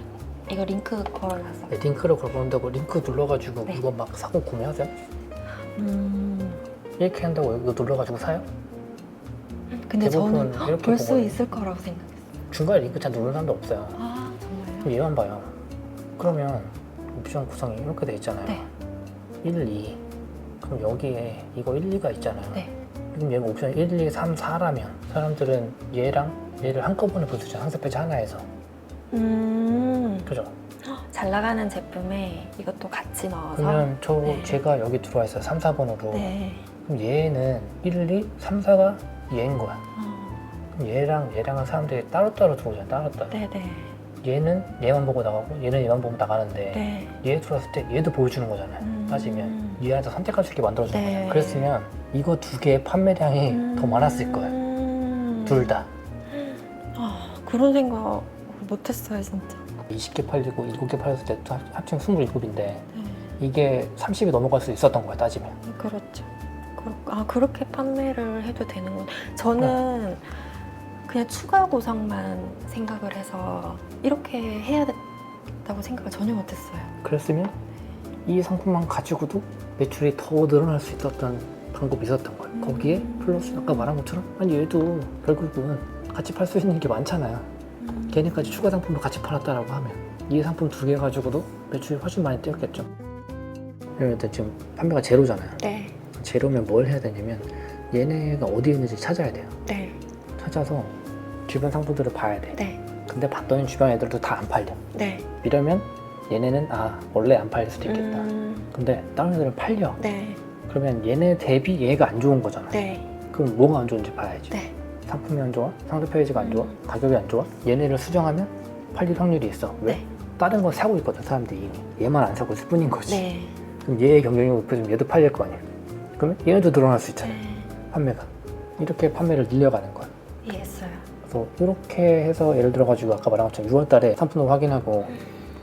이거 링크 걸어놨어요. 네, 링크를 걸어놓는다고 링크 눌러가지고 네. 이거 막 사고 구매하세요? 이렇게 한다고 이거 눌러가지고 사요? 근데 대부분 저는 이렇게 볼 수 보거든요. 있을 거라고 생각했어요. 중간에 링크 잘 누르는 사람도 없어요. 아 정말요? 그럼 얘만 봐요. 그러면 옵션 구성이 이렇게 돼 있잖아요. 네. 1, 2. 그럼 여기에 이거 1, 2가 있잖아요. 네. 그럼 얘가 옵션 1, 2, 3, 4라면 사람들은 얘랑 얘를 한꺼번에 볼 수 있죠. 상세 페이지 하나에서. 그죠? 잘 나가는 제품에 이것도 같이 넣어서. 그러면 네. 제가 여기 들어와 있어요. 3, 4번으로. 네. 그럼 얘는 1, 2, 3, 4가 얘인 거야. 어, 그럼 얘랑은 사람들이 따로따로 들어오잖아요. 따로따로. 네네. 얘는 얘만 보고 나가고 얘는 얘만 보고 나가는데 네. 얘 들어왔을 때 얘도 보여주는 거잖아요. 따지면 얘 안에서 선택할 수 있게 만들어주는 네. 거예요. 그랬으면 이거 두 개의 판매량이 더 많았을 거예요. 둘 다. 아, 그런 생각 못했어요 진짜. 20개 팔리고 7개 팔렸을 때 합치면 27인데 네. 이게 30이 넘어갈 수 있었던 거야 따지면. 그렇죠. 그렇게 판매를 해도 되는구나. 저는 그냥 추가 보상만 생각을 해서 이렇게 해야 된다고 생각을 전혀 못했어요. 그랬으면 이 상품만 가지고도 매출이 더 늘어날 수 있었던 방법이 있었던 거예요. 거기에 플러스 아까 말한 것처럼 아니 얘도 결국은 같이 팔 수 있는 게 많잖아요. 걔네까지 추가 상품을 같이 팔았다라고 하면 이 상품 2개 가지고도 매출이 훨씬 많이 뛰었겠죠. 그런데 지금 판매가 제로잖아요. 네. 제로면 뭘 해야 되냐면 얘네가 어디에 있는지 찾아야 돼요. 네. 찾아서 주변 상품들을 봐야 돼. 네. 근데 봤더니 주변 애들도 다 안 팔려. 네. 이러면 얘네는 원래 안 팔릴 수도 있겠다. 근데 다른 애들은 팔려. 네. 그러면 얘네 대비 얘가 안 좋은 거잖아. 네. 그럼 뭐가 안 좋은지 봐야지. 네. 상품이 안 좋아? 상대 페이지가 안 좋아? 가격이 안 좋아? 얘네를 수정하면 팔릴 확률이 있어. 왜? 네. 다른 거 사고 있거든 사람들이 이미. 얘만 안 사고 있을 뿐인 거지. 네. 그럼 얘의 경쟁력이 높아지면 얘도 팔릴 거 아니야. 그러면 얘네도 늘어날 수 있잖아. 네. 판매가. 이렇게 판매를 늘려가는 거야. 이해했어요. 그래서 이렇게 해서 예를 들어가지고 아까 말한 것처럼 6월 달에 상품을 확인하고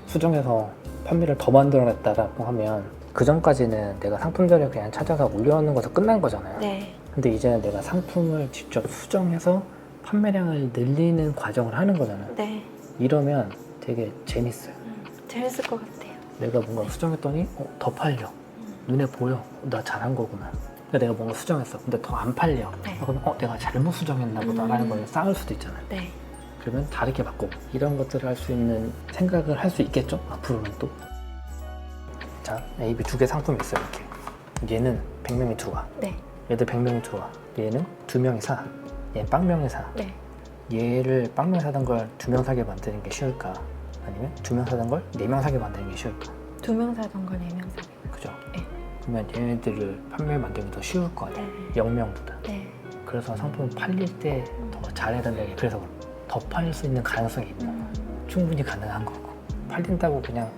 수정해서 판매를 더 만들어냈다라고 하면 그 전까지는 내가 상품들을 그냥 찾아서 올려놓는 것에서 끝난 거잖아요. 네. 근데 이제는 내가 상품을 직접 수정해서 판매량을 늘리는 과정을 하는 거잖아요. 네. 이러면 되게 재밌어요. 재밌을 것 같아요. 내가 뭔가 수정했더니 더 팔려. 눈에 보여. 나 잘한 거구나. 근데 내가 뭔가 수정했어. 근데 더 안 팔려. 네. 그러면 내가 잘못 수정했나 보다라는 걸 쌓을 수도 있잖아요. 네. 그러면 다르게 바꾸고 이런 것들을 할 수 있는 생각을 할 수 있겠죠? 앞으로는 또. 자, AB 2개 상품이 있어요. 이렇게. 얘는 100명이 들어와. 네. 얘들 100명이 들어와. 얘는 2명이 사. 얘는 빵명이 사. 네. 얘를 빵명 사던 걸 2명 사게 만드는 게 쉬울까? 아니면 2명 사던 걸 4명 사게 만드는 게 쉬울까? 2명 사던 걸 4명 사게. 그죠? 네. 그러면 얘네들을 판매 만들기 더 쉬울 거 아니야? 네. 0명보다. 네. 그래서 상품 팔릴 때 더 잘해야 된다는 게 그래서 더 팔릴 수 있는 가능성이 있는 거야. 충분히 가능한 거고. 팔린다고 그냥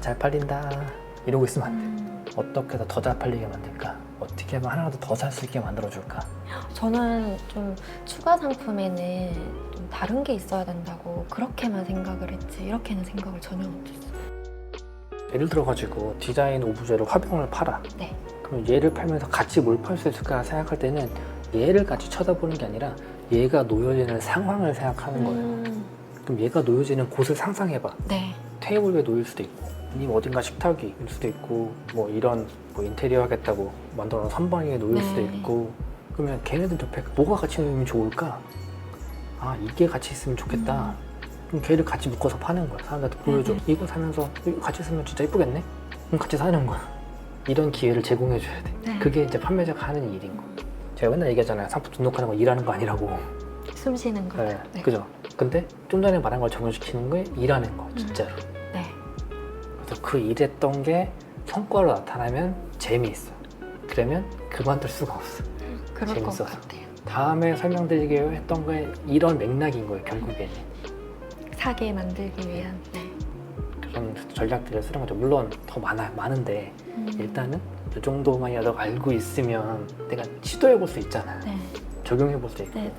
잘 팔린다 이러고 있으면 어떻게 해서 더 잘 팔리게 만들까? 어떻게 하면 하나라도 더 살 수 있게 만들어줄까? 저는 좀 추가 상품에는 좀 다른 게 있어야 된다고 그렇게만 생각을 했지 이렇게는 생각을 전혀 못했어요. 예를 들어가지고 디자인 오브제로 화병을 팔아. 네. 그럼 얘를 팔면서 같이 뭘 팔 수 있을까 생각할 때는 얘를 같이 쳐다보는 게 아니라 얘가 놓여지는 상황을 생각하는 거예요. 그럼 얘가 놓여지는 곳을 상상해봐. 네. 테이블 위에 놓일 수도 있고 아니면 어딘가 식탁일 수도 있고 뭐 이런 인테리어 하겠다고 만들어놓은 선반 위에 놓일 네. 수도 있고 그러면 걔네들 옆에 뭐가 같이 놓이면 좋을까? 이게 같이 있으면 좋겠다. 그럼 걔를 같이 묶어서 파는 거야. 사람들한테 보여줘. 이거 사면서 이거 같이 쓰면 진짜 이쁘겠네? 그럼 같이 사는 거야. 이런 기회를 제공해줘야 돼. 네. 그게 이제 판매자가 하는 일인 거. 제가 맨날 얘기하잖아요. 상품 등록하는 거 일하는 거 아니라고. 숨 쉬는 거죠. 네. 네. 그죠? 근데 좀 전에 말한 걸 적용시키는 게 일하는 거, 진짜로. 네. 그래서 그 일했던 게 성과로 나타나면 재미있어. 그러면 그만둘 수가 없어. 그럴 재밌어서. 것 같아요. 다음에 설명드리기로 했던 게 이런 맥락인 거예요, 결국에는. 사게 만들기 위한. 네. 그런 전략들을 쓰는 거죠. 물론 더 많은데 일단은 이 정도만이라도 알고 있으면 내가 시도해 볼 수 있잖아. 네. 적용해 볼 수 있고. 네.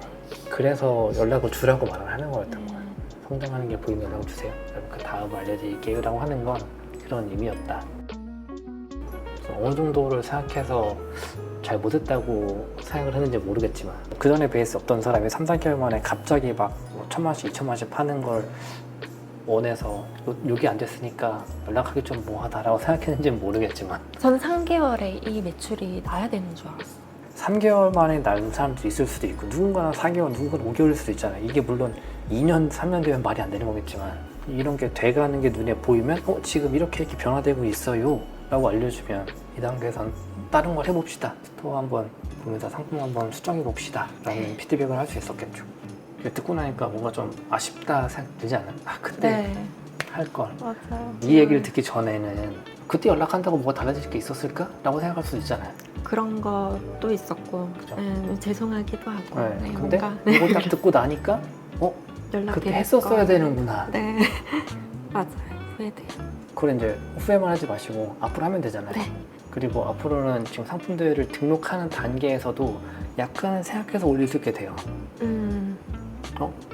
그래서 연락을 주라고 말을 하는 거였던 네. 거야. 성장하는 게 보이면 연락을 주세요. 그럼 그 다음을 알려드릴게요 라고 하는 건 그런 의미였다. 그래서 어느 정도를 생각해서 잘 못했다고 생각을 했는지 모르겠지만 그 전에 베이스 없던 사람이 3, 4개월 만에 갑자기 막 1,000만 원씩 2,000만 원씩 파는 걸 원해서 요게 안 됐으니까 연락하기 좀 뭐하다라고 생각했는지는 모르겠지만 저는 3개월에 이 매출이 나야 되는 줄 알았어요. 3개월 만에 난 사람도 있을 수도 있고 누군가는 4개월, 누군가는 5개월일 수도 있잖아요. 이게 물론 2년, 3년 되면 말이 안 되는 거겠지만 이런 게 돼가는 게 눈에 보이면 지금 이렇게 변화되고 있어요 라고 알려주면 이 단계에선 다른 걸 해봅시다. 스토어 한번 보면서 상품 한번 수정해 봅시다 라는 피드백을 할 수 있었겠죠. 듣고 나니까 뭔가 좀 아쉽다 생각 들지 않아요? 그때 네. 할걸. 맞아요. 이 얘기를 듣기 전에는 그때 연락한다고 뭐가 달라질 게 있었을까? 라고 생각할 수도 있잖아요. 그런 것도 있었고 그죠? 죄송하기도 하고 네. 근데 뭔가 이거 딱 듣고 나니까 연락이 그때 했었어야 되는구나. 네. 맞아요. 후회돼요. 그걸 이제 후회만 하지 마시고 앞으로 하면 되잖아요. 네. 그리고 앞으로는 지금 상품들을 등록하는 단계에서도 약간은 생각해서 올릴 수 있게 돼요.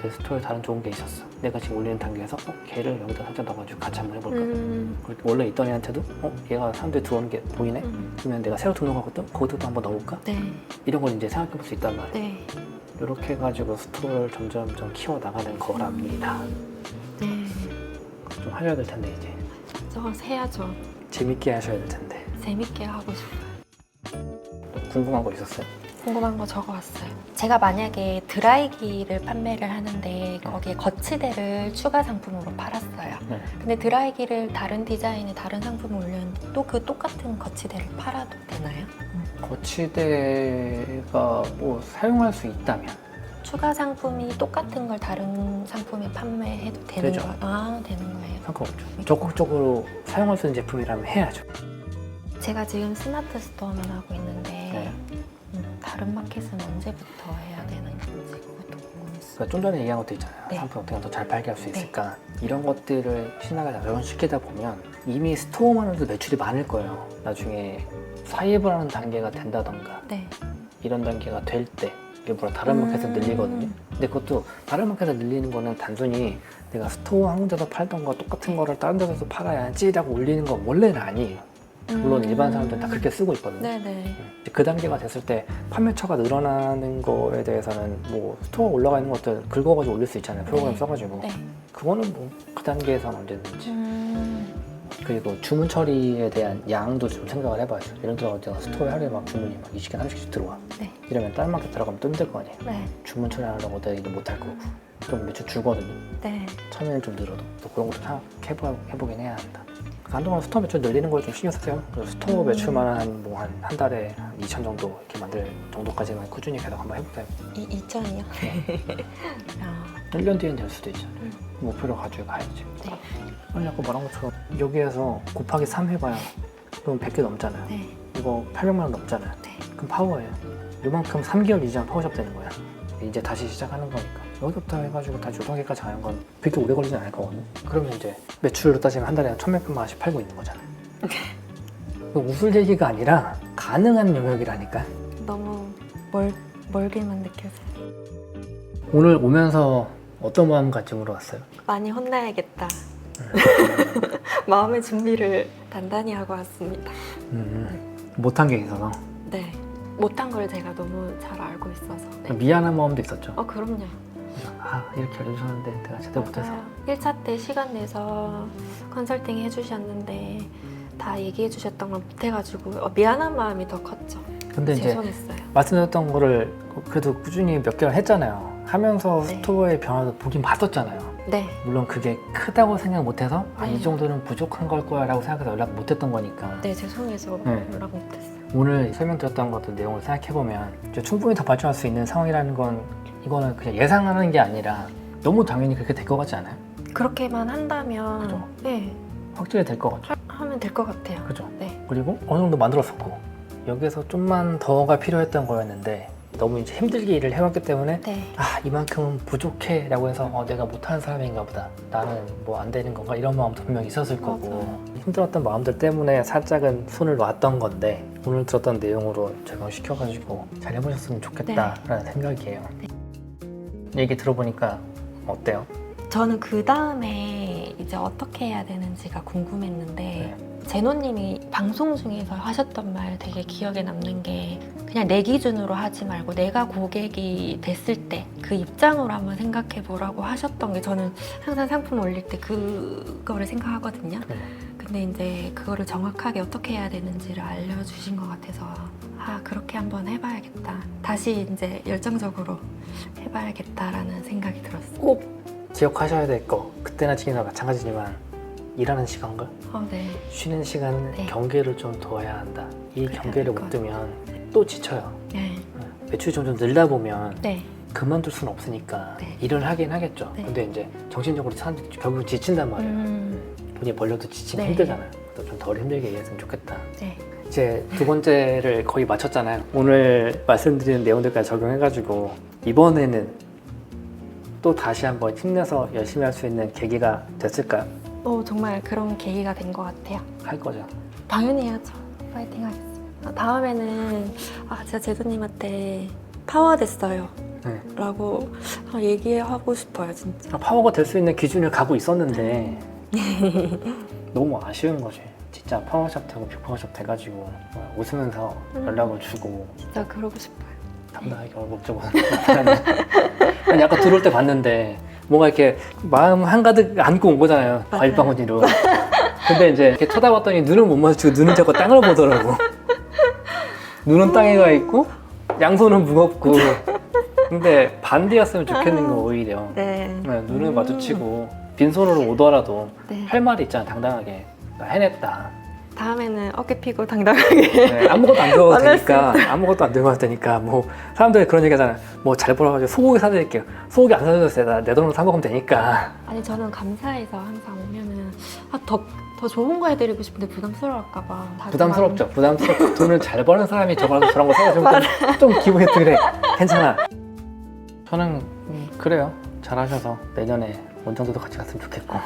내 스토어에 다른 좋은 게 있었어. 내가 지금 올리는 단계에서 걔를 여기다 살짝 넣어가지고 같이 한번 해볼까? 그렇게 원래 있던 애한테도 얘가 사람들이 들어오는 게 보이네? 그러면 내가 새로 등록하거든? 거기도 한번 넣어볼까? 네. 이런 걸 이제 생각해 볼 수 있단 말이에요. 네. 이렇게 해가지고 스토어를 점점 좀 키워나가는 거랍니다. 네. 좀 하셔야 될 텐데 이제. 저 해야죠. 재밌게 하셔야 될 텐데. 재밌게 하고 싶어요. 궁금한 거 있었어요? 궁금한 거 적어왔어요. 제가 만약에 드라이기를 판매를 하는데 거기에 거치대를 추가 상품으로 팔았어요. 네. 근데 드라이기를 다른 디자인의 다른 상품을 올렸는데 또 그 똑같은 거치대를 팔아도 되나요? 거치대가 뭐 사용할 수 있다면 추가 상품이 똑같은 걸 다른 상품에 판매해도 되는 되죠. 거예요? 아, 되는 거예요. 상관없죠. 적극적으로 사용할 수 있는 제품이라면 해야죠. 제가 지금 스마트 스토어만 하고 있는데 네. 다른 마켓은 언제부터 해야 되는 건지 그것도 궁금했어요. 그러니까 좀 전에 얘기한 것도 있잖아요. 네. 상품 어떻게 더 잘 팔게 할 수 있을까. 이런 것들을 신나게 적용시키다 보면 이미 스토어만 해도 매출이 많을 거예요. 나중에 사입을 하는 단계가 된다던가 네. 이런 단계가 될 때 일부러 다른 마켓을 늘리거든요. 근데 그것도 다른 마켓을 늘리는 거는 단순히 내가 스토어 한 군데서 팔던 거 똑같은 거를 다른 데서도 팔아야지라고 올리는 건 원래는 아니에요. 물론 일반 사람들은 다 그렇게 쓰고 있거든요. 네네. 이제 그 단계가 됐을 때 판매처가 늘어나는 거에 대해서는 뭐 스토어 올라가 있는 것들 긁어가지고 올릴 수 있잖아요. 프로그램 네. 써가지고. 네. 그거는 뭐 그 단계에서는 언제든지. 그리고 주문 처리에 대한 양도 좀 생각을 해봐야죠. 예를 들어 내가 스토어에 하루에 막 주문이 막 20개, 30개씩 들어와. 네. 이러면 다른 마켓 들어가면 또 힘들 거 아니에요. 네. 주문 처리하려고 내가 일을 못할 거고. 그럼 매출 줄거든요. 네. 처음에는 좀 늘어도. 또 그런 것도 생각해보긴 해야 한다. 한동안 스토어 매출 늘리는 걸 좀 신경 쓰세요. 그래서 스토어 매출만 한 달에 한 2천 정도 이렇게 만들 정도까지만 꾸준히 계속 한번 해보세요. 2천이요? 1년 뒤엔 될 수도 있잖아요. 목표를 가지고 가야지. 네. 아니 아까 말한 것처럼 여기에서 곱하기 3 해봐요. 그럼 100개 넘잖아요. 네. 이거 800만 원 넘잖아요. 네. 그럼 파워예요. 이만큼 3개월 이상 파워샵 되는 거야. 이제 다시 시작하는 거니까. 여기부터 해가지고 다시 요동기까지 가는 건 그렇게 오래 걸리진 않을 거거든요. 그러면 이제 매출로 따지면 한 달에 1,100만 원씩 팔고 있는 거잖아요. 웃을 얘기가 아니라 가능한 영역이라니까. 너무 멀게만 느껴져요. 오늘 오면서 어떤 마음가짐으로 왔어요? 많이 혼나야겠다. 마음의 준비를 단단히 하고 왔습니다. 못한 게 있어서. 네. 못한 걸 제가 너무 잘 알고 있어서. 네. 미안한 마음도 있었죠. 그럼요. 아 이렇게 알려주셨는데 내가 제대로 못해서. 1차 때 시간 내서 컨설팅 해주셨는데 다 얘기해 주셨던 걸 못해가지고 미안한 마음이 더 컸죠. 근데 이제 죄송했어요. 말씀드렸던 거를 그래도 꾸준히 몇 개월 했잖아요. 하면서 네. 스토어의 변화도 보긴 봤었잖아요. 네. 물론 그게 크다고 생각 못해서 네. 이 정도는 부족한 걸 거야 라고 생각해서 연락 못했던 거니까. 네, 죄송해서 네. 연락 못했어요. 오늘 설명드렸던 것들 내용을 생각해보면 이제 충분히 더 발전할 수 있는 상황이라는 건 이거는 그냥 예상하는 게 아니라 너무 당연히 그렇게 될 것 같지 않아요? 그렇게만 한다면 그죠. 네, 확실히 될 것 같죠? 하면 될 것 같아요. 그죠? 네. 그리고 어느 정도 만들었었고 여기에서 좀만 더가 필요했던 거였는데 너무 이제 힘들게 일을 해왔기 때문에 네. 이만큼은 부족해 라고 해서 내가 못하는 사람인가 보다, 나는 뭐 안 되는 건가, 이런 마음도 분명히 있었을 거고 맞아요. 힘들었던 마음들 때문에 살짝은 손을 놨던 건데 오늘 들었던 내용으로 적용시켜가지고 잘 해보셨으면 좋겠다라는 생각이에요. 얘기 들어보니까 어때요? 저는 그 다음에 이제 어떻게 해야 되는지가 궁금했는데 제노님이 방송 중에서 하셨던 말 되게 기억에 남는 게 그냥 내 기준으로 하지 말고 내가 고객이 됐을 때 그 입장으로 한번 생각해 보라고 하셨던 게 저는 항상 상품 올릴 때 그거를 생각하거든요. 근데 이제 그거를 정확하게 어떻게 해야 되는지를 알려주신 것 같아서 그렇게 한번 해봐야겠다. 다시 이제 열정적으로 해봐야겠다라는 생각이 들었어요. 꼭 기억하셔야 될 거, 그때나 지금이나 마찬가지지만 일하는 시간과 네. 쉬는 시간은 네. 경계를 좀 둬야 한다. 이 그래야 경계를 될 못 것 두면 또 지쳐요. 네. 매출이 점점 늘다 보면 네. 그만둘 수는 없으니까 네. 일을 하긴 하겠죠. 네. 근데 이제 정신적으로 사람들이 결국 지친단 말이에요. 돈이 벌려도 지치면 네. 힘들잖아요. 좀 덜 힘들게 일했으면 좋겠다. 네. 이제 두 번째를 거의 마쳤잖아요. 오늘 말씀드리는 내용들까지 적용해가지고 이번에는 또 다시 한번 힘내서 열심히 할 수 있는 계기가 됐을까요? 정말 그런 계기가 된 것 같아요. 할 거죠. 당연히 해야죠. 파이팅 하겠습니다. 다음에는 제가 제도님한테 파워 됐어요 네. 라고 얘기하고 싶어요, 진짜. 파워가 될 수 있는 기준을 가고 있었는데 너무 아쉬운 거지. 진짜 파워샵 되고 빅파워샵 돼가지고 웃으면서 연락을 주고 진짜 그러고 싶어요. 당당하게 목적으로 아니 아까 들어올 때 봤는데 뭔가 이렇게 마음 한가득 안고 온 거잖아요. 맞아요. 과일바구니로. 근데 이제 이렇게 쳐다봤더니 눈은 못 마주치고 눈은 자꾸 땅을 보더라고. 눈은 땅에 가 있고 양손은 무겁고. 근데 반대였으면 좋겠는 거 오히려. 네. 네, 눈을 마주치고 빈손으로 오더라도 네. 할 말이 있잖아. 당당하게 나 해냈다. 다음에는 어깨 피고 당당하게. 네, 아무것도 안 들어가도 만날 수 되니까 아무것도 안 들어가도 되니까 뭐 사람들이 그런 얘기 하잖아. 뭐 잘 벌어가지고 소고기 사드릴게요. 소고기 안 사줘도 내 돈으로 사 먹으면 되니까. 아니 저는 감사해서 항상 오면은 더 좋은 거 해드리고 싶은데 부담스러울까봐. 부담스럽죠. 부담스럽고 돈을 잘 버는 사람이 저런 거 사주면 좀 기분이 그래. 괜찮아. 저는 그래요. 잘하셔서 내년에 원정도도 같이 갔으면 좋겠고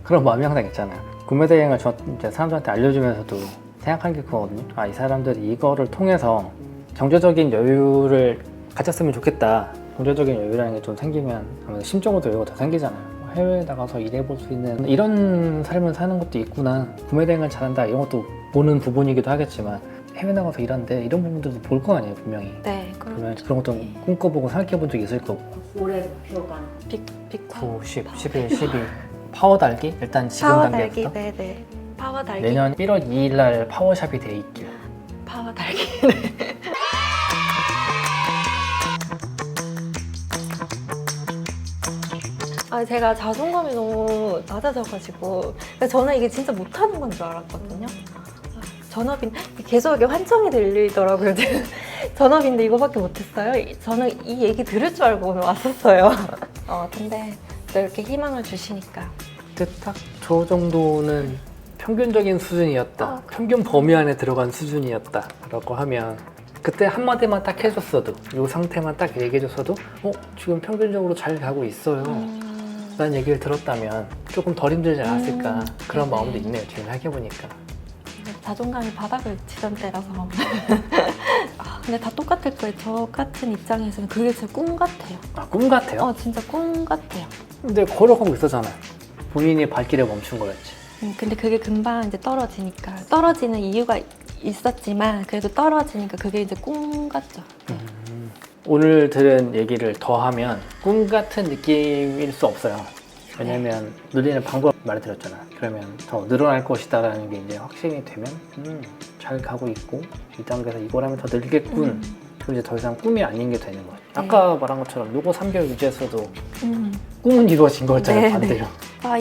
그런 마음이 항상 있잖아요. 구매대행을 저 이제 사람들한테 알려주면서도 생각하는 게 그거거든요. 아, 이 사람들이 이거를 통해서 경제적인 여유를 가졌으면 좋겠다. 경제적인 여유라는 게 좀 생기면 아무래도 심적으로도 여유가 더 생기잖아요. 해외에 나가서 일해볼 수 있는 이런 삶을 사는 것도 있구나. 구매대행을 잘한다 이런 것도 보는 부분이기도 하겠지만 해외 나가서 일하는데 이런 부분들도 볼 거 아니에요 분명히. 네. 그러면 그런 것도 꿈꿔보고 생각해본 적이 있을 거고. 올해 목표가 빅 9, 10, 11, 12 파워 달기? 일단 지금 파워 단계부터 달기. 네네. 파워 달기. 내년 1월 2일 날 파워샵이 돼 있길. 파워 달기. 네. 아, 제가 자존감이 너무 낮아져가지고 그러니까 저는 이게 진짜 못하는 건 줄 알았거든요. 아, 전업인 계속 이게 환청이 들리더라고요. 전업인데 이거밖에 못했어요. 저는 이 얘기 들을 줄 알고 오늘 왔었어요. 근데 또 이렇게 희망을 주시니까. 그때 딱 저 정도는 평균적인 수준이었다. 평균 범위 안에 들어간 수준이었다. 라고 하면 그때 한마디만 딱 해줬어도 이 상태만 딱 얘기해줬어도 지금 평균적으로 잘 가고 있어요. 라는 얘기를 들었다면 조금 덜 힘들지 않았을까. 그런 네네. 마음도 있네요. 지금 생각해보니까. 자존감이 바닥을 치던 때라서. 근데 다 똑같을 거예요. 저 같은 입장에서는 그게 제 꿈 같아요. 아, 꿈 같아요? 진짜 꿈 같아요. 근데 걸어가고 있었잖아. 본인이 발길에 멈춘 거였지. 근데 그게 금방 이제 떨어지니까. 떨어지는 이유가 있었지만 그래도 떨어지니까 그게 이제 꿈 같죠. 오늘 들은 얘기를 더하면 꿈 같은 느낌일 수 없어요. 왜냐면 늘리는 방법 말해드렸잖아. 그러면 더 늘어날 것이다라는 게 이제 확신이 되면 잘 가고 있고 이 단계에서 이걸 하면 더 늘겠군. 그럼 이제 더 이상 꿈이 아닌 게 되는 거예요. 아까 말한 것처럼 요거 3개월 유지했어도 꿈은 이루어진 거였잖아요. 네, 반대로.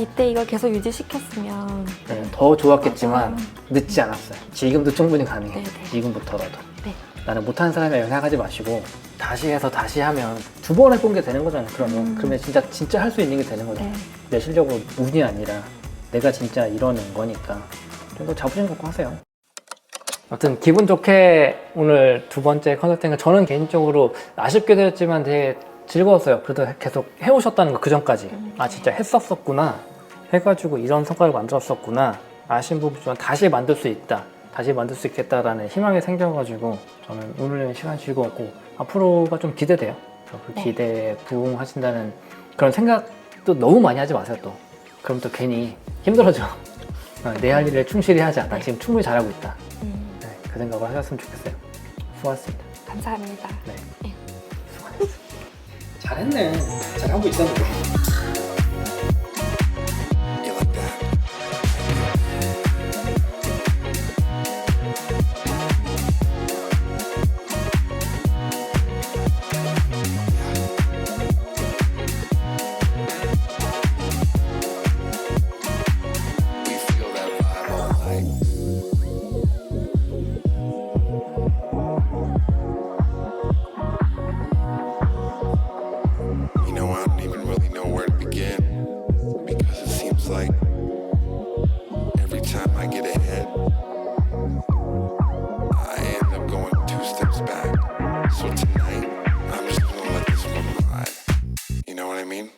이때 이걸 계속 유지시켰으면 네, 더 좋았겠지만 맞아요. 늦지 않았어요. 지금도 충분히 가능해. 네네. 지금부터라도. 네. 나는 못하는 사람이라고 생각하지 마시고 다시 해서 다시 하면 두 번 해본 게 되는 거잖아요. 그러면 진짜 할 수 있는 게 되는 거죠. 네. 내 실력으로 운이 아니라 내가 진짜 이뤄낸 거니까 좀 더 자부심 갖고 하세요. 아무튼 기분 좋게 오늘 두 번째 컨설팅을 저는 개인적으로 아쉽게 되었지만 되게 즐거웠어요. 그래도 계속 해오셨다는 거 그 전까지 아 진짜 했었었구나 해가지고 이런 성과를 만들었었구나 아쉬운 부분이지만 다시 만들 수 있다 다시 만들 수 있겠다라는 희망이 생겨가지고 저는 오늘 시간 즐거웠고 앞으로가 좀 기대돼요. 그 기대에 부응하신다는 그런 생각도 너무 많이 하지 마세요. 또 그럼 또 괜히 힘들어져. 내 할 일을 충실히 하자. 나 지금 충분히 잘하고 있다. 네, 그 생각을 하셨으면 좋겠어요. 수고하셨습니다. 감사합니다. 네. 네. 수고하셨습니다. 잘했네. 잘하고 있었는데.